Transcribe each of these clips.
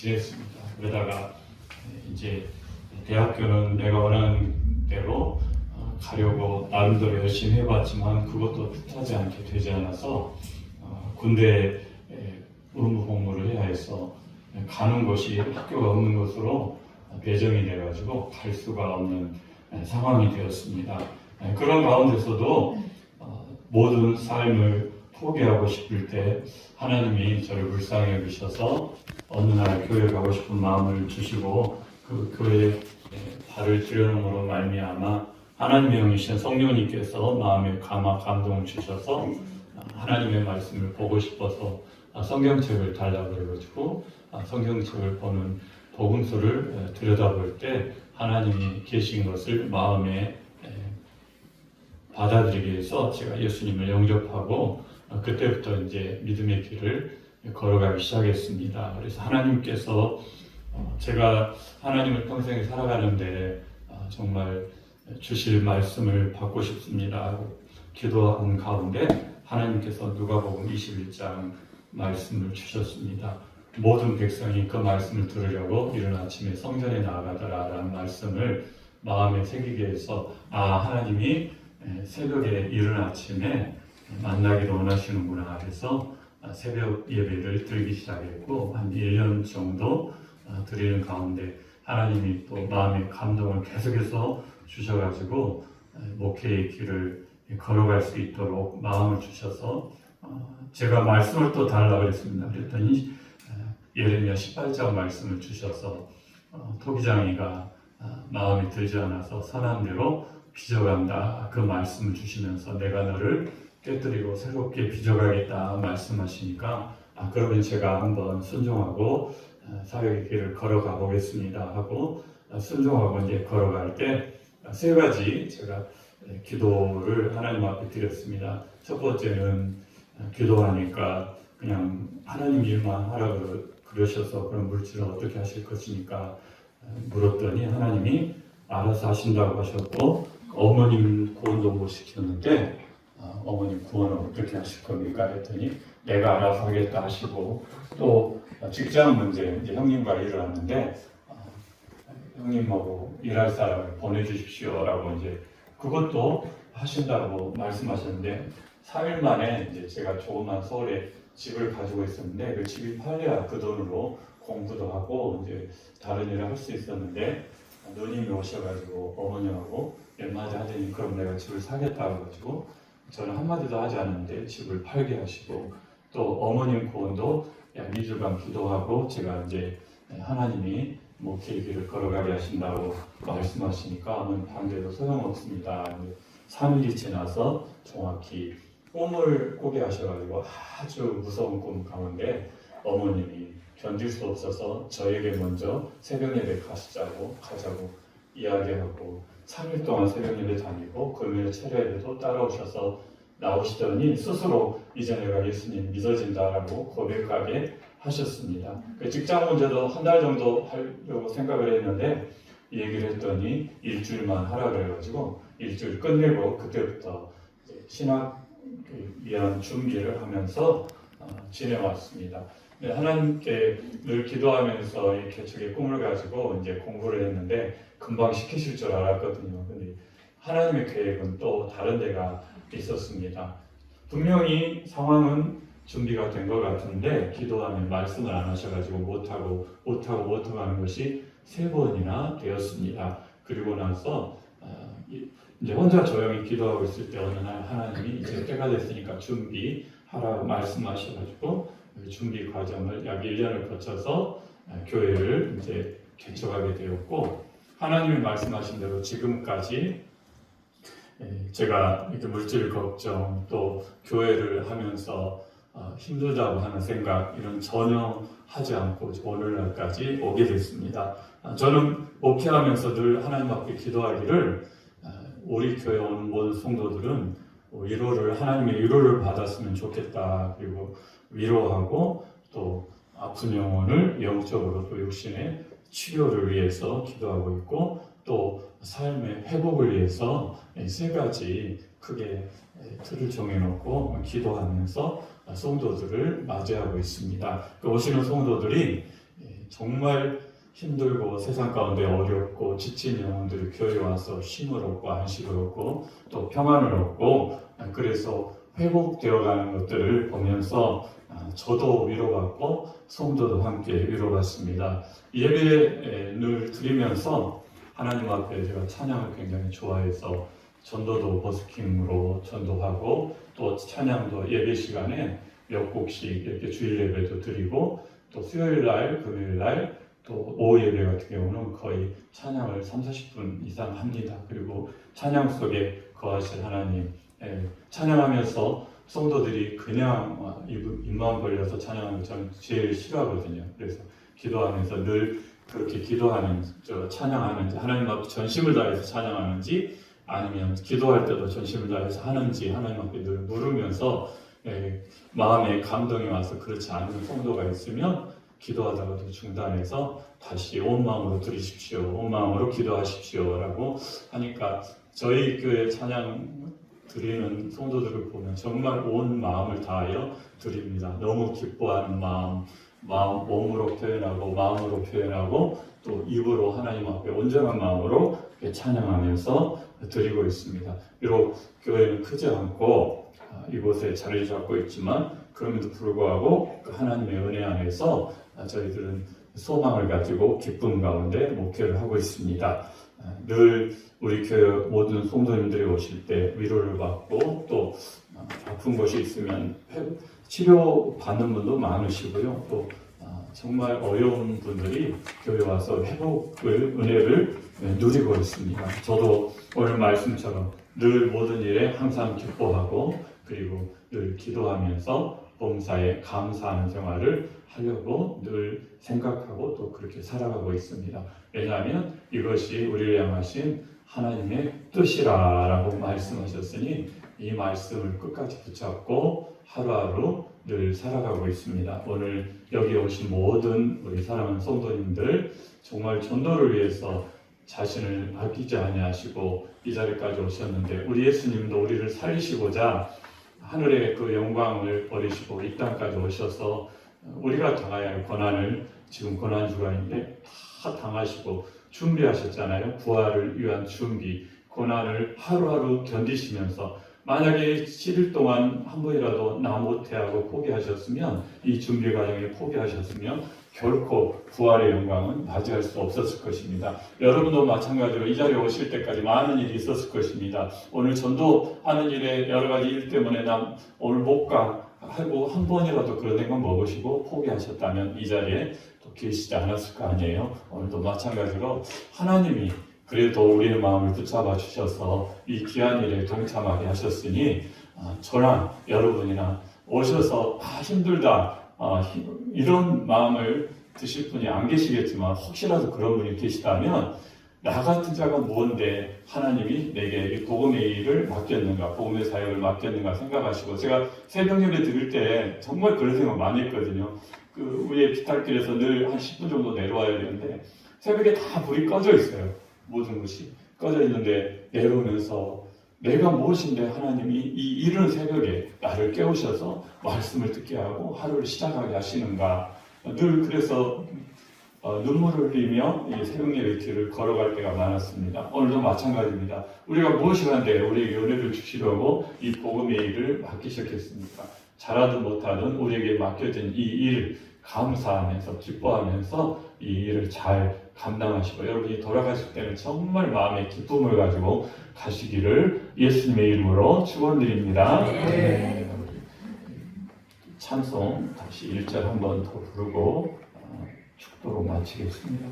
지냈습니다. 그러다가 이제 대학교는 내가 원하는 대로 가려고 나름대로 열심히 해봤지만 그것도 뜻하지 않게 되지 않아서 군대에 의무복무를 해야 해서 가는 곳이 학교가 없는 곳으로 배정이 돼가지고 갈 수가 없는 상황이 되었습니다. 그런 가운데서도 모든 삶을 포기하고 싶을 때 하나님이 저를 불쌍히 여기셔서 어느 날 교회 가고 싶은 마음을 주시고 그 교회에 발을 들여놓음으로 말미암아 하나님의 영이신 성령님께서 마음에 감동을 주셔서 하나님의 말씀을 보고 싶어서 성경책을 달라고 그래가지고 성경책을 보는 복음서를 들여다볼 때 하나님이 계신 것을 마음에 받아들이기 위해서 제가 예수님을 영접하고 그때부터 이제 믿음의 길을 걸어가기 시작했습니다. 그래서 하나님께서 제가 하나님을 평생 살아가는데 정말 주실 말씀을 받고 싶습니다. 기도한 가운데 하나님께서 누가복음 21장 말씀을 주셨습니다. 모든 백성이 그 말씀을 들으려고 이른 아침에 성전에 나아가더라라는 말씀을 마음에 새기게 해서 하나님이 새벽에 이른 아침에 만나기를 원하시는구나 해서 새벽 예배를 드리기 시작했고 한 1년 정도 드리는 가운데 하나님이 또 마음의 감동을 계속해서 주셔가지고 목회의 길을 걸어갈 수 있도록 마음을 주셔서 제가 말씀을 또 달라고 그랬습니다. 그랬더니 예레미야 18장 말씀을 주셔서 토기장이가 마음에 들지 않아서 선한 대로 빚어간다 그 말씀을 주시면서 내가 너를 깨뜨리고 새롭게 빚어가겠다 말씀하시니까 그러면 제가 한번 순종하고 사역의 길을 걸어가 보겠습니다 하고 순종하고 이제 걸어갈 때 세 가지 제가 기도를 하나님 앞에 드렸습니다. 첫 번째는 기도하니까 그냥 하나님 일만 하라고 그러셔서 그런 물질을 어떻게 하실 것이니까 물었더니 하나님이 알아서 하신다고 하셨고 어머님 구원도 못 시켰는데 어머님 구원을 어떻게 하실 겁니까? 했더니 내가 알아서 하겠다 하시고 또 직장 문제 이제 형님과 일을 하는데 형님하고 일할 사람을 보내주십시오라고 이제 그것도 하신다고 말씀하셨는데 3일 만에 이제 제가 조그만 서울에 집을 가지고 있었는데 그 집이 팔려야 그 돈으로 공부도 하고 이제 다른 일을 할 수 있었는데 누님이 오셔가지고 어머님하고 얼마지 하더니 그럼 내가 집을 사겠다고 해가지고 저는 한마디도 하지 않았는데 집을 팔게 하시고 또 어머님 구원도 약 2주간 기도하고 제가 이제 하나님이 목회의 길을 걸어가게 하신다고 말씀하시니까 반대로 소용없습니다. 3일이 지나서 정확히 꿈을 꾸게 하셔가지고 아주 무서운 꿈 가운데 어머님이 견딜 수 없어서 저에게 먼저 새벽 예배 가자고 이야기하고 3일 동안 새벽 예배 다니고 금요일 철야 예배도 따라오셔서 나오시더니 스스로 이제 내가 예수님 믿어진다라고 고백하게 하셨습니다. 그 직장 문제도 한 달 정도 하려고 생각을 했는데 얘기를 했더니 일주일만 하라 그래가지고 일주일 끝내고 그때부터 신학 위한 준비를 하면서 지내왔습니다. 하나님께 늘 기도하면서 이 개척의 꿈을 가지고 이제 공부를 했는데 금방 시키실 줄 알았거든요. 근데 하나님의 계획은 또 다른 데가 있었습니다. 분명히 상황은 준비가 된 것 같은데 기도하면 말씀을 안 하셔가지고 못하고 하는 것이 3번이나 되었습니다. 그리고 나서 이제 혼자 조용히 기도하고 있을 때 어느 날 하나님이 이제 때가 됐으니까 준비하라고 말씀하셔가지고 준비 과정을 약 1년을 거쳐서 교회를 이제 개척하게 되었고 하나님이 말씀하신 대로 지금까지 제가 이렇게 물질 걱정 또 교회를 하면서 힘들다고 하는 생각 이런 전혀 하지 않고 오늘날까지 오게 됐습니다. 저는 목회하면서 늘 하나님 앞에 기도하기를 우리 교회 오는 모든 성도들은 하나님의 위로를 받았으면 좋겠다. 그리고 위로하고 또 아픈 영혼을 영적으로 또 육신의 치료를 위해서 기도하고 있고 또 삶의 회복을 위해서 3가지 크게 틀을 정해놓고 기도하면서 성도들을 맞이하고 있습니다. 오시는 성도들이 정말 힘들고 세상 가운데 어렵고 지친 영혼들이 교회에 와서 쉼을 얻고 안식을 얻고 또 평안을 얻고 그래서 회복되어가는 것들을 보면서 저도 위로받고 성도도 함께 위로받습니다. 예배를 드리면서 하나님 앞에 제가 찬양을 굉장히 좋아해서 전도도 버스킹으로 전도하고 또 찬양도 예배 시간에 몇 곡씩 이렇게 주일 예배도 드리고 또 수요일 날, 금요일 날 또 오후 예배 같은 경우는 거의 찬양을 30-40분 이상 합니다. 그리고 찬양 속에 거하실 하나님, 찬양하면서 성도들이 그냥 입만 벌려서 찬양하는 걸 저는 제일 싫어하거든요. 그래서 기도하면서 늘 그렇게 기도하는, 찬양하는지, 하나님 앞에 전심을 다해서 찬양하는지, 아니면 기도할 때도 전심을 다해서 하는지 하나님 앞에 늘 물으면서 마음에 감동이 와서 그렇지 않은 성도가 있으면 기도하다가도 중단해서 다시 온 마음으로 드리십시오, 온 마음으로 기도하십시오 라고 하니까 저희 교회 찬양 드리는 성도들을 보면 정말 온 마음을 다하여 드립니다. 너무 기뻐하는 마음, 몸으로 표현하고 마음으로 표현하고 또 입으로 하나님 앞에 온전한 마음으로 찬양하면서 드리고 있습니다. 비록 교회는 크지 않고 이곳에 자리를 잡고 있지만 그럼에도 불구하고 하나님의 은혜 안에서 저희들은 소망을 가지고 기쁨 가운데 목회를 하고 있습니다. 늘 우리 교회 모든 성도님들이 오실 때 위로를 받고 또 아픈 것이 있으면 치료받는 분도 많으시고요. 또 정말 어려운 분들이 교회 와서 회복을, 은혜를 누리고 있습니다. 저도 오늘 말씀처럼 늘 모든 일에 항상 기뻐하고 그리고 늘 기도하면서 봉사에 감사하는 생활을 하려고 늘 생각하고 또 그렇게 살아가고 있습니다. 왜냐하면 이것이 우리를 향하신 하나님의 뜻이라고 말씀하셨으니 이 말씀을 끝까지 붙잡고 하루하루 늘 살아가고 있습니다. 오늘 여기 오신 모든 우리 사랑하는 성도님들 정말 전도를 위해서 자신을 아끼지 아니하시고 이 자리까지 오셨는데 우리 예수님도 우리를 살리시고자 하늘의 그 영광을 버리시고 이 땅까지 오셔서 우리가 당해야 할 고난을 지금 고난주간인데 다 당하시고 준비하셨잖아요. 부활을 위한 준비, 고난을 하루하루 견디시면서 만약에 7일 동안 한 번이라도 나 못해하고 포기하셨으면 이 준비 과정에 포기하셨으면 결코 부활의 영광은 맞이할 수 없었을 것입니다. 여러분도 마찬가지로 이 자리에 오실 때까지 많은 일이 있었을 것입니다. 오늘 전도하는 일에 여러 가지 일 때문에 나 오늘 못 가 하고 한 번이라도 그런 생각 먹으시고 포기하셨다면 이 자리에 또 계시지 않았을 거 아니에요. 오늘도 마찬가지로 하나님이 그래도 우리의 마음을 붙잡아 주셔서 이 귀한 일에 동참하게 하셨으니 저나 여러분이나 오셔서 힘들다 이런 마음을 드실 분이 안 계시겠지만 혹시라도 그런 분이 계시다면 나 같은 자가 뭔데 하나님이 내게 이 복음의 일을 맡겼는가, 복음의 사역을 맡겼는가 생각하시고 제가 새벽 예배 드릴 때 정말 그런 생각 많이 했거든요. 그 위에 비탈길에서 늘 한 10분 정도 내려와야 되는데 새벽에 다 불이 꺼져 있어요. 모든 것이 꺼져 있는데 내려오면서 내가 무엇인데 하나님이 이 이른 새벽에 나를 깨우셔서 말씀을 듣게 하고 하루를 시작하게 하시는가. 늘 그래서 눈물을 흘리며 이 새벽 예배 길을 걸어갈 때가 많았습니다. 오늘도 마찬가지입니다. 우리가 무엇을 한데 우리에게 은혜를 주시려고 이 복음의 일을 맡기셨겠습니까? 잘하든 못하든 우리에게 맡겨진 이 일 감사하면서 기뻐하면서 이 일을 잘 감당하시고 여러분이 돌아가실 때는 정말 마음의 기쁨을 가지고 가시기를 예수님의 이름으로 축원드립니다. 네. 찬송 다시 1절 한 번 더 부르고 축도로 마치겠습니다.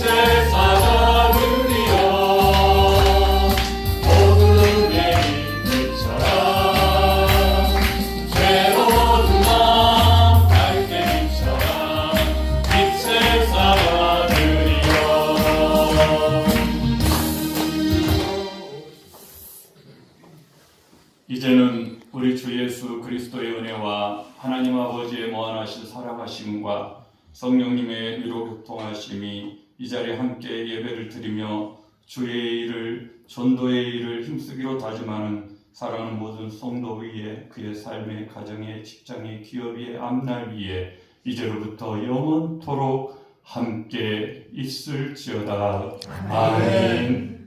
세상 우리 주 예수 그리스도의 은혜와 하나님 아버지의 무한하신 사랑하심과 성령님의 위로 교통하심이 이 자리에 함께 예배를 드리며 주의 일을, 전도의 일을 힘쓰기로 다짐하는 사랑하는 모든 성도 위에, 그의 삶의, 가정의, 직장의, 기업의 앞날 위에 이제로부터 영원토록 함께 있을지어다. 아멘.